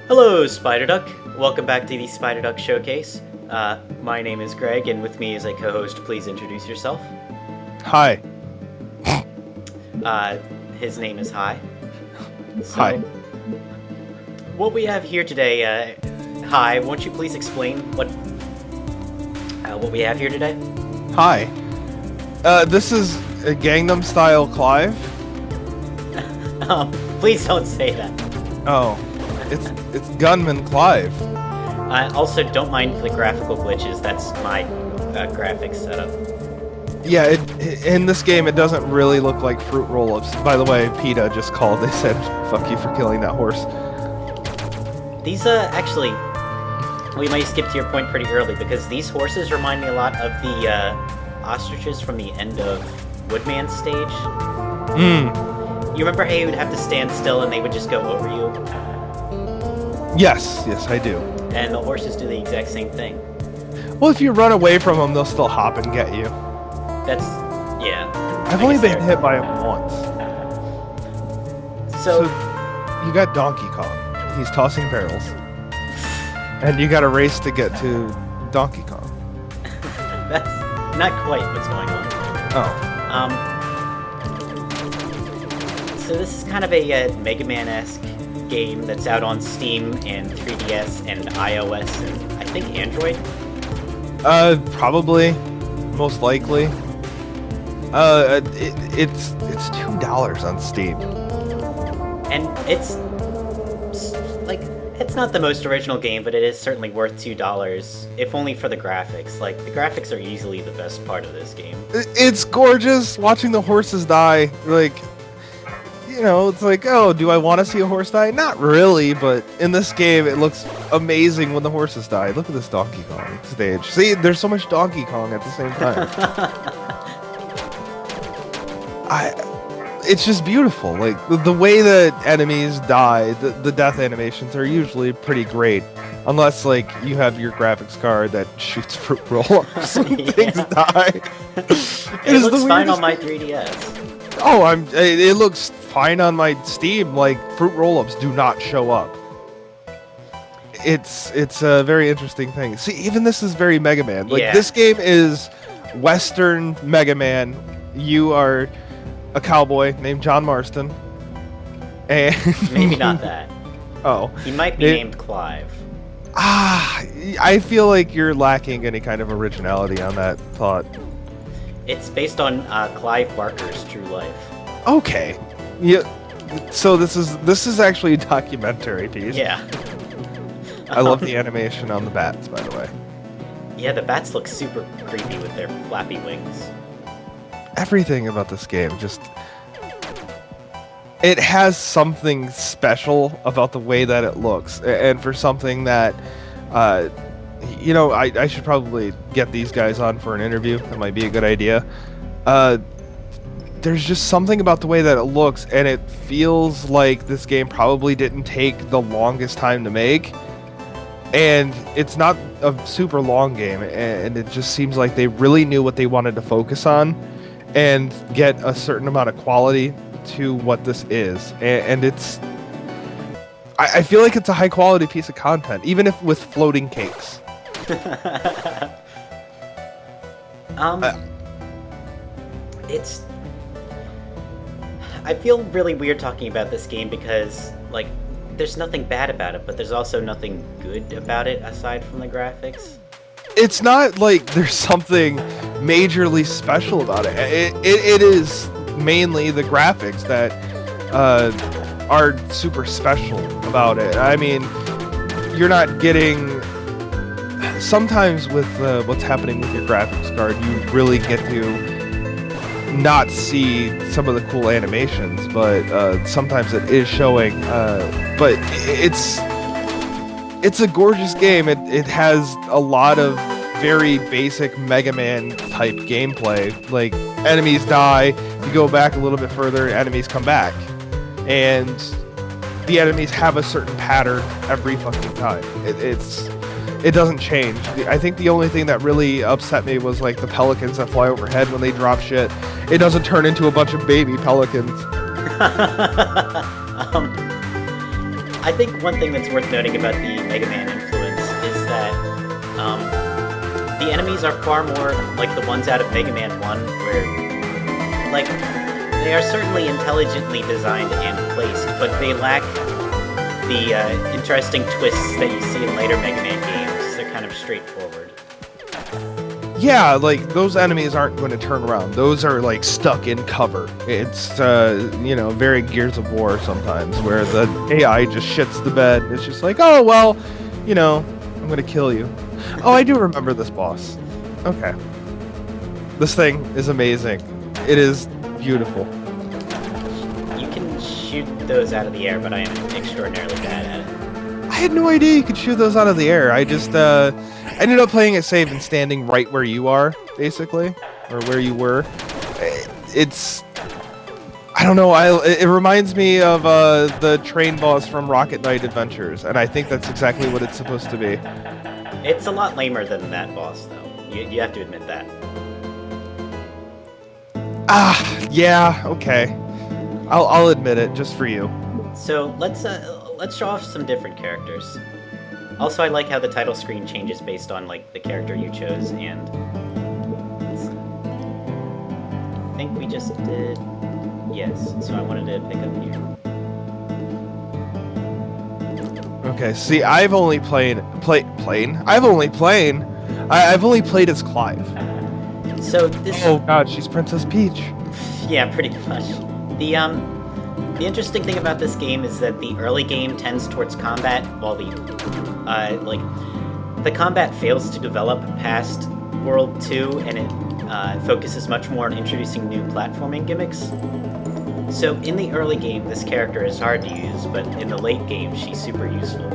Hello, Spiderduck. Welcome back to the Spiderduck Showcase. My name is Greg, and with me is a co-host. Please introduce yourself. Hi. His name is Hi. So, Hi. What we have here today, Hi, won't you please explain what we have here today? Hi. This is a Gangnam Style Clive. Please don't say that. Oh, it's Gunman Clive. I also don't mind the graphical glitches. That's my graphics setup. Yeah, in this game it doesn't really look like fruit roll-ups. By the way, PETA just called. They said, "Fuck you for killing that horse." These actually, we might skip to your point pretty early because these horses remind me a lot of the ostriches from the end of Woodman's stage. You remember how you would have to stand still and they would just go over you? Yes, I do. And the horses do the exact same thing. Well, if you run away from them, they'll still hop and get you. That's, yeah. I've only been hit by them once. So you got Donkey Kong. He's tossing barrels. And you got a race to get to Donkey Kong. that's not quite what's going on. Oh. So this is kind of a Mega Man-esque game that's out on Steam and 3DS and iOS and I think Android. Probably, most likely. It's $2 on Steam. And it's not the most original game, but it is certainly worth $2, if only for the graphics. Like, the graphics are easily the best part of this game. It's gorgeous watching the horses die. Like, you know, it's like, oh, do I want to see a horse die? Not really, but in this game, it looks amazing when the horses die. Look at this Donkey Kong stage. See, there's so much Donkey Kong at the same time. It's just beautiful. Like, the way that enemies die, the death animations are usually pretty great. Unless, like, you have your graphics card that shoots fruit roll-ups and things die. It looks fine on my 3DS. Oh, it looks fine on my Steam. Like, fruit roll-ups do not show up. It's a very interesting thing. See, even this is very Mega Man. Like, This game is Western Mega Man. You are a cowboy named John Marston. And maybe not that. Oh. He might be named Clive. I feel like you're lacking any kind of originality on that thought. It's based on Clive Barker's true life. Okay. Yeah. So this is actually a documentary piece. Yeah. I love the animation on the bats, by the way. Yeah, the bats look super creepy with their flappy wings. Everything about this game it has something special about the way that it looks, and for something that I should probably get these guys on for an interview. That might be a good idea. There's just something about the way that it looks, and it feels like this game probably didn't take the longest time to make. And it's not a super long game, and it just seems like they really knew what they wanted to focus on and get a certain amount of quality to what this is. And it's... I feel like it's a high-quality piece of content, even if with floating cakes. It's... I feel really weird talking about this game because, like, there's nothing bad about it, but there's also nothing good about it aside from the graphics. It's not like there's something majorly special about it. It is mainly the graphics that are super special about it. I mean, you're not getting... Sometimes with what's happening with your graphics card, you really get to not see some of the cool animations, but sometimes it is showing. But it's a gorgeous game. It has a lot of very basic Mega Man type gameplay. Like, enemies die, you go back a little bit further, enemies come back, and the enemies have a certain pattern every fucking time. It doesn't change. I think the only thing that really upset me was like the pelicans that fly overhead when they drop shit. It doesn't turn into a bunch of baby pelicans. I think one thing that's worth noting about the Mega Man influence is that the enemies are far more like the ones out of Mega Man 1, where, like, they are certainly intelligently designed and placed, but they lack the interesting twists that you see in later Mega Man games. They're kind of straightforward. Yeah, like, those enemies aren't going to turn around. Those are, like, stuck in cover. It's, you know, very Gears of War sometimes, where the AI just shits the bed. It's just like, oh, well, you know, I'm going to kill you. Oh, I do remember this boss. Okay. This thing is amazing. It is beautiful. You can shoot those out of the air, but I am extraordinarily bad at it. I had no idea you could shoot those out of the air. I just, I ended up playing it safe and standing right where you are, basically. Or where you were. It's... I don't know, it reminds me of the train boss from Rocket Knight Adventures, and I think that's exactly what it's supposed to be. It's a lot lamer than that boss, though. You have to admit that. Ah, yeah, okay. I'll admit it, just for you. So let's show off some different characters. Also, I like how the title screen changes based on like the character you chose, and I think we just did. Yes, so I wanted to pick up here. Okay, see, I've only played as Clive. So this. Oh God, she's Princess Peach. Yeah, pretty much. The interesting thing about this game is that the early game tends towards combat, while the the combat fails to develop past World 2, and it focuses much more on introducing new platforming gimmicks. So in the early game, this character is hard to use, but in the late game, she's super useful.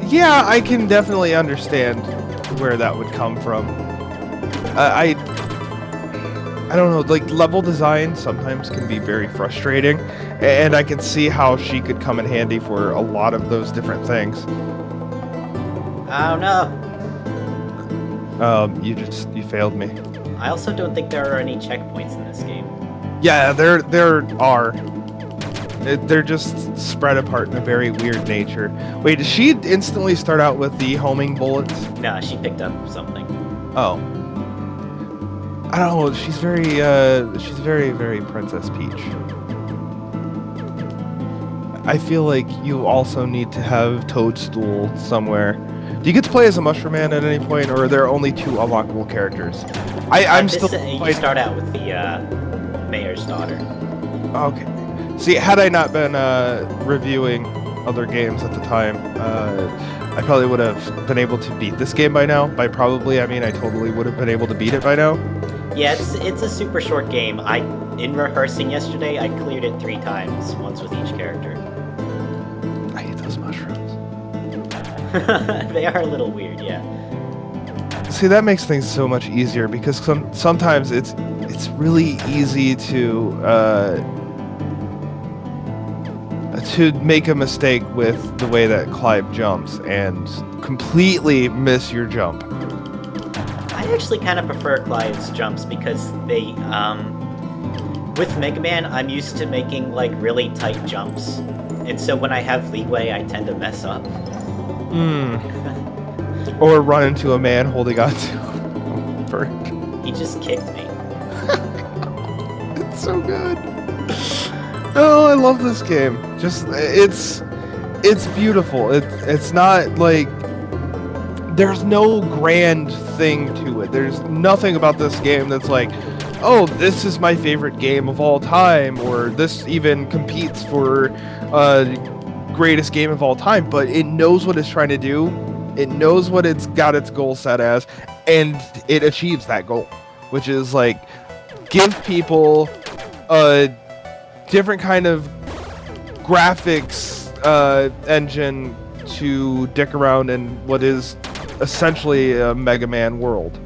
Yeah, I can definitely understand where that would come from. I don't know, like, level design sometimes can be very frustrating, and I can see how she could come in handy for a lot of those different things. Oh no! You failed me. I also don't think there are any checkpoints in this game. Yeah, there are. They're just spread apart in a very weird nature. Wait, does she instantly start out with the homing bullets? Nah, she picked up something. Oh. I don't know, she's very, very Princess Peach. I feel like you also need to have Toadstool somewhere. Do you get to play as a Mushroom Man at any point, or are there only 2 unlockable characters? I'm still... You start out with the mayor's daughter. Okay. See, had I not been reviewing other games at the time, I probably would have been able to beat this game by now. By probably, I mean I totally would have been able to beat it by now. Yeah, it's a super short game. In rehearsing yesterday, I cleared it 3 times, once with each character. I hate those mushrooms. They are a little weird, yeah. See, that makes things so much easier, because sometimes it's really easy to make a mistake with the way that Clive jumps and completely miss your jump. I actually kind of prefer Clive's jumps because they, with Mega Man, I'm used to making, like, really tight jumps. And so when I have leeway, I tend to mess up. Or run into a man holding on to a bird. He just kicked me. It's so good. Oh, I love this game. Just, it's beautiful. It's not, like... There's no grand thing to it. There's nothing about this game that's like, oh, this is my favorite game of all time, or this even competes for greatest game of all time, but it knows what it's trying to do. It knows what it's got its goal set as, and it achieves that goal, which is like, give people a different kind of graphics engine to dick around in what is essentially a Mega Man world.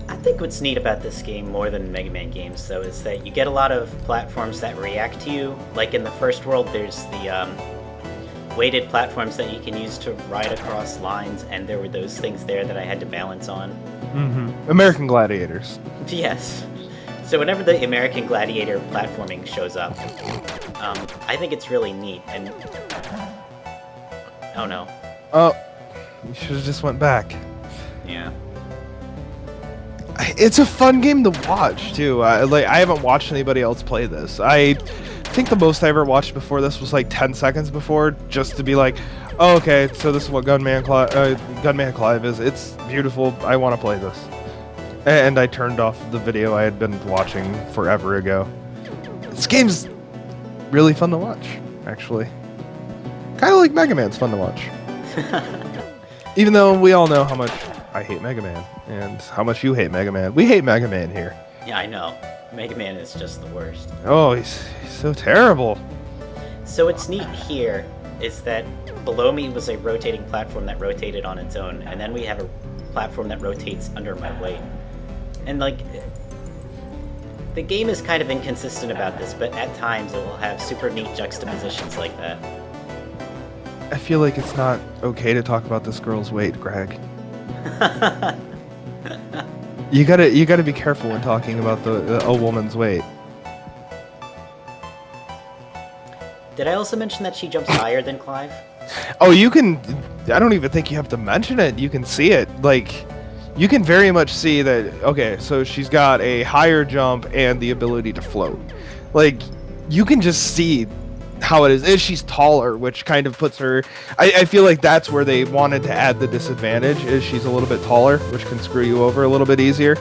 I think what's neat about this game more than Mega Man games, though, is that you get a lot of platforms that react to you. Like in the first world, there's the weighted platforms that you can use to ride across lines, and there were those things there that I had to balance on. Mm-hmm. American Gladiators. Yes. So whenever the American Gladiator platforming shows up, I think it's really neat, and... Oh no. Oh, you should have just went back. Yeah. It's a fun game to watch too. I haven't watched anybody else play this. I think the most I ever watched before this was like 10 seconds before, just to be like, oh, okay, so this is what Gunman Clive is. It's beautiful. I want to play this. And I turned off the video I had been watching forever ago. This game's really fun to watch, actually. Kind of like Mega Man's fun to watch. Even though we all know how much I hate Mega Man, and how much you hate Mega Man. We hate Mega Man here. Yeah, I know. Mega Man is just the worst. Oh, he's so terrible. So what's neat here is that below me was a rotating platform that rotated on its own, and then we have a platform that rotates under my weight. And like, the game is kind of inconsistent about this, but at times it will have super neat juxtapositions like that. I feel like it's not okay to talk about this girl's weight, Greg. You gotta be careful when talking about a woman's weight. Did I also mention that she jumps higher than Clive? Oh, you can... I don't even think you have to mention it. You can see it. Like, you can very much see that... Okay, so she's got a higher jump and the ability to float. Like, you can just see how it is. She's taller, which kind of puts her... I feel like that's where they wanted to add the disadvantage, is she's a little bit taller, which can screw you over a little bit easier.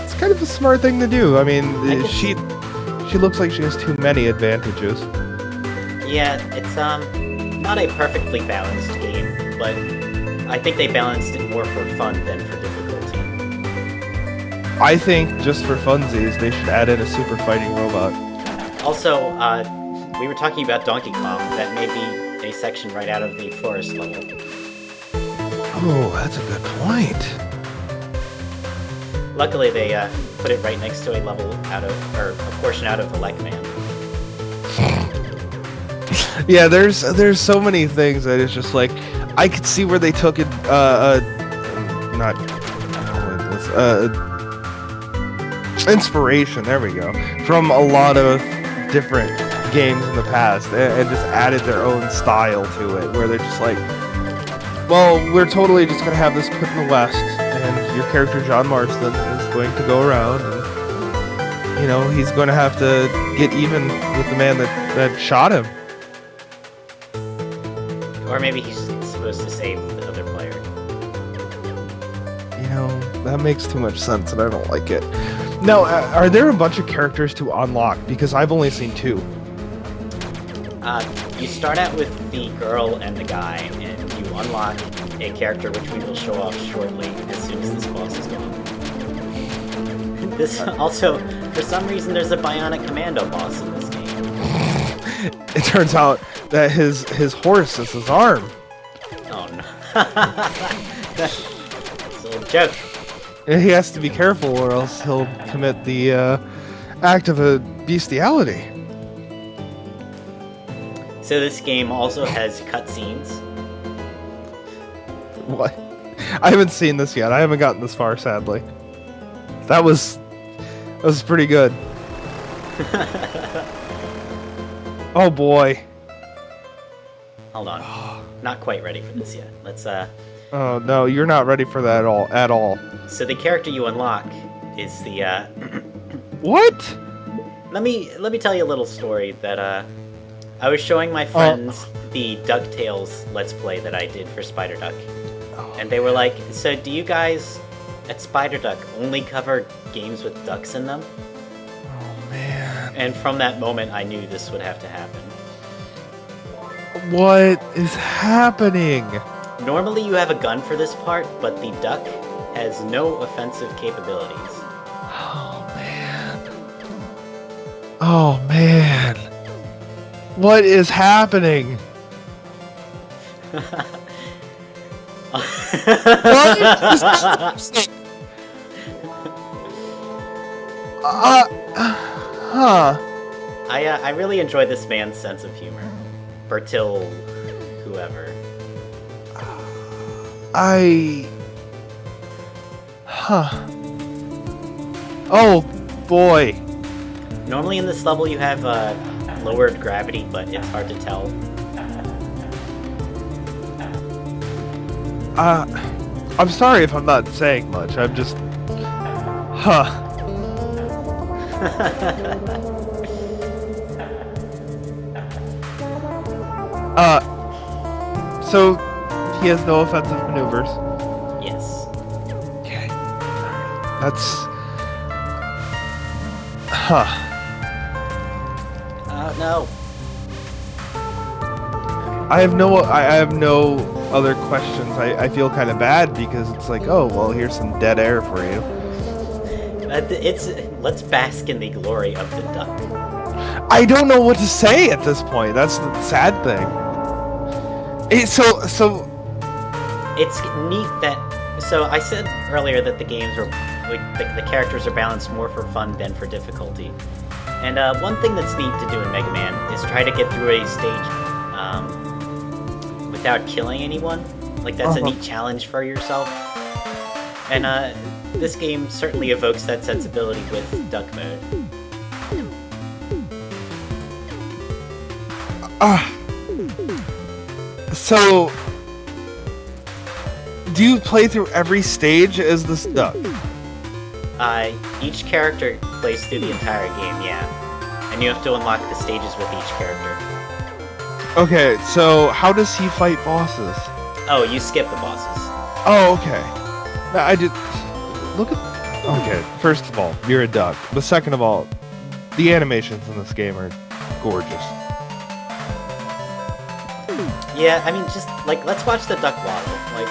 It's kind of a smart thing to do. I mean, she looks like she has too many advantages. Yeah, it's not a perfectly balanced game, but I think they balanced it more for fun than for difficulty. I think, just for funsies, they should add in a super fighting robot. Also, we were talking about Donkey Kong. That may be a section right out of the forest level. Oh, that's a good point. Luckily, they put it right next to a level out of, or a portion out of the Leg Man. Yeah, there's so many things that it's just like, I could see where they took it, inspiration, there we go, from a lot of different games in the past, and just added their own style to it, where they're just like, well, we're totally just going to have this put in the West, and your character John Marston is going to go around, and, you know, he's going to have to get even with the man that shot him. Or maybe he's supposed to save the other player. You know, that makes too much sense, and I don't like it. Now, are there a bunch of characters to unlock? Because I've only seen 2. You start out with the girl and the guy, and you unlock a character which we will show off shortly as soon as this boss is gone. This also, for some reason, there's a Bionic Commando boss in this game. It turns out that his horse is his arm. Oh no. That's a little joke. And he has to be careful or else he'll commit the act of a bestiality. So this game also has cutscenes. What? I haven't seen this yet. I haven't gotten this far, sadly. That was pretty good. Oh boy. Hold on. Not quite ready for this yet. Let's Oh no, you're not ready for that at all. So the character you unlock is the What? Let me tell you a little story that I was showing my friends the DuckTales Let's Play that I did for Spiderduck. And they were like, "So do you guys at Spiderduck only cover games with ducks in them?" Oh man. And from that moment I knew this would have to happen. What is happening? Normally you have a gun for this part, but the duck has no offensive capabilities. Oh man. Oh man. What is happening? I really enjoy this man's sense of humor. Bertil, whoever. Oh boy. Normally in this level you have lowered gravity, but it's hard to tell. I'm sorry if I'm not saying much. I'm just... Huh. So he has no offensive maneuvers. Yes. Okay. Alright. That's... Huh. No. I have no other questions. I feel kind of bad because it's like, oh, well, here's some dead air for you. Let's bask in the glory of the duck. I don't know what to say at this point. That's the sad thing. So It's neat that... So I said earlier that the games are... the characters are balanced more for fun than for difficulty. And one thing that's neat to do in Mega Man is try to get through a stage without killing anyone. Like, that's a neat challenge for yourself. And this game certainly evokes that sensibility with Duck Mode. So, do you play through every stage as this duck? Each character plays through the entire game, yeah. And you have to unlock the stages with each character. Okay, so how does he fight bosses? Oh, you skip the bosses. Oh, okay. No, I did... Look at... Okay, first of all, you're a duck. But second of all, the animations in this game are gorgeous. Yeah, I mean, just, like, let's watch the duck waddle. Like...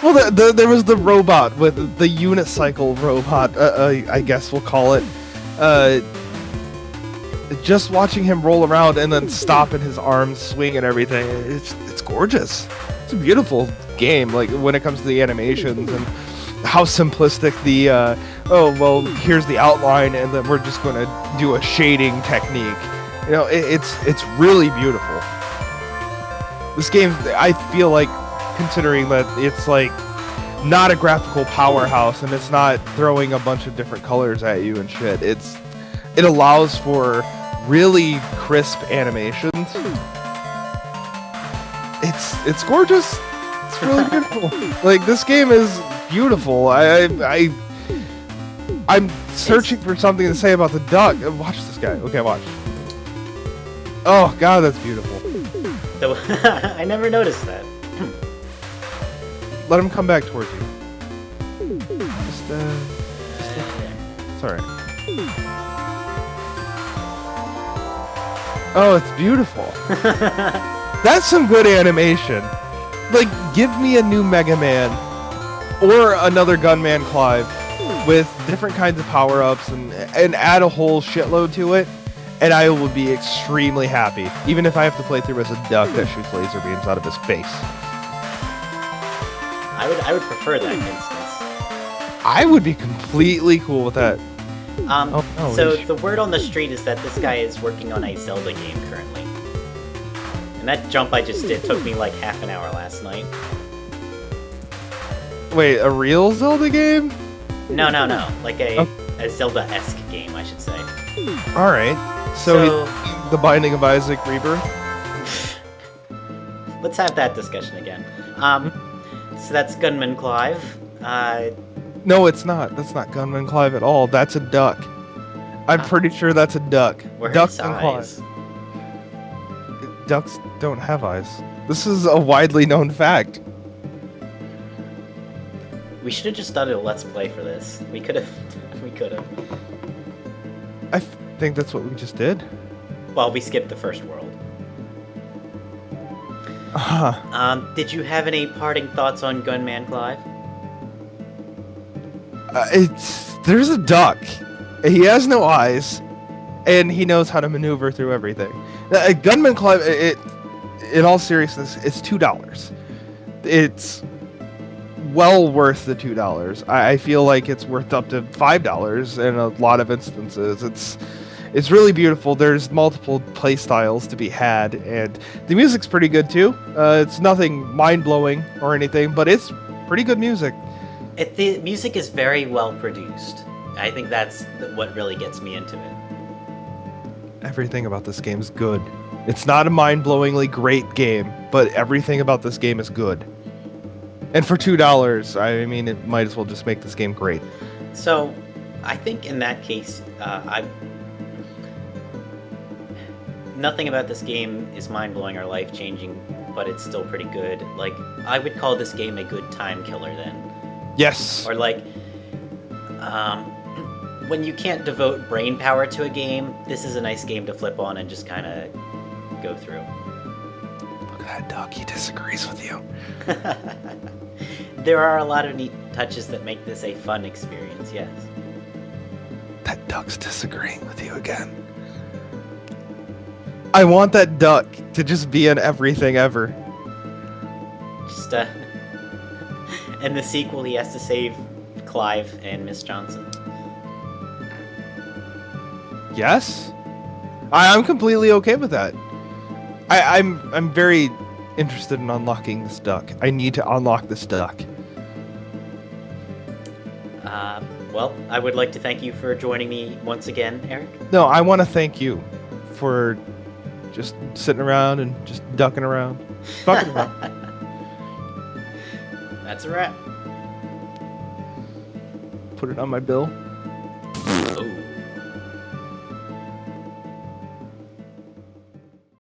Well, there was the robot with the unicycle robot, I guess we'll call it. Just watching him roll around and then stop and his arms swing and everything, it's gorgeous. It's a beautiful game, like, when it comes to the animations and how simplistic the, oh, well, here's the outline and then we're just going to do a shading technique. You know, it's really beautiful. This game, I feel like, considering that it's like not a graphical powerhouse and it's not throwing a bunch of different colors at you and shit. It allows for really crisp animations. It's gorgeous. It's really beautiful. Like, this game is beautiful. I'm searching for something to say about the duck. Watch this guy. Okay, watch. Oh god, that's beautiful. I never noticed that. Let him come back towards you. Just it's alright. Oh, it's beautiful. That's some good animation. Like, give me a new Mega Man or another Gunman Clive with different kinds of power-ups and add a whole shitload to it, and I will be extremely happy, even if I have to play through as a duck that shoots laser beams out of his face. I would prefer that instance. I would be completely cool with that. So the word on the street is that this guy is working on a Zelda game currently. And that jump I just did took me like half an hour last night. Wait, a real Zelda game? No. Like a Zelda-esque game, I should say. Alright. So the Binding of Isaac Rebirth? Let's have that discussion again. So that's Gunman Clive. No, it's not. That's not Gunman Clive at all. That's a duck. I'm pretty sure that's a duck. Ducks and Clive. Ducks don't have eyes. This is a widely known fact. We should have just done a Let's Play for this. We could have. I think that's what we just did. Well, we skipped the first world. Did you have any parting thoughts on Gunman Clive? There's a duck. He has no eyes, and he knows how to maneuver through everything. Gunman Clive, in all seriousness, it's $2. It's well worth the $2. I feel like it's worth up to $5 in a lot of instances. It's really beautiful. There's multiple play styles to be had, and the music's pretty good too. It's nothing mind-blowing or anything, but it's pretty good music. The music is very well produced. I think that's what really gets me into it. Everything about this game is good. It's not a mind-blowingly great game, but everything about this game is good. And for $2, I mean, it might as well just make this game great. So, I think in that case, nothing about this game is mind-blowing or life-changing, but it's still pretty good. Like, I would call this game a good time killer then. Yes. Or like, when you can't devote brain power to a game, this is a nice game to flip on and just kind of go through. Look at that duck, he disagrees with you. There are a lot of neat touches that make this a fun experience, yes. That duck's disagreeing with you again. I want that duck to just be in everything ever. Just, in the sequel, he has to save Clive and Miss Johnson. Yes? I'm completely okay with that. I'm very interested in unlocking this duck. I need to unlock this duck. Well, I would like to thank you for joining me once again, Eric. No, I want to thank you for just sitting around and just ducking around. Fucking around. That's a wrap. Put it on my bill.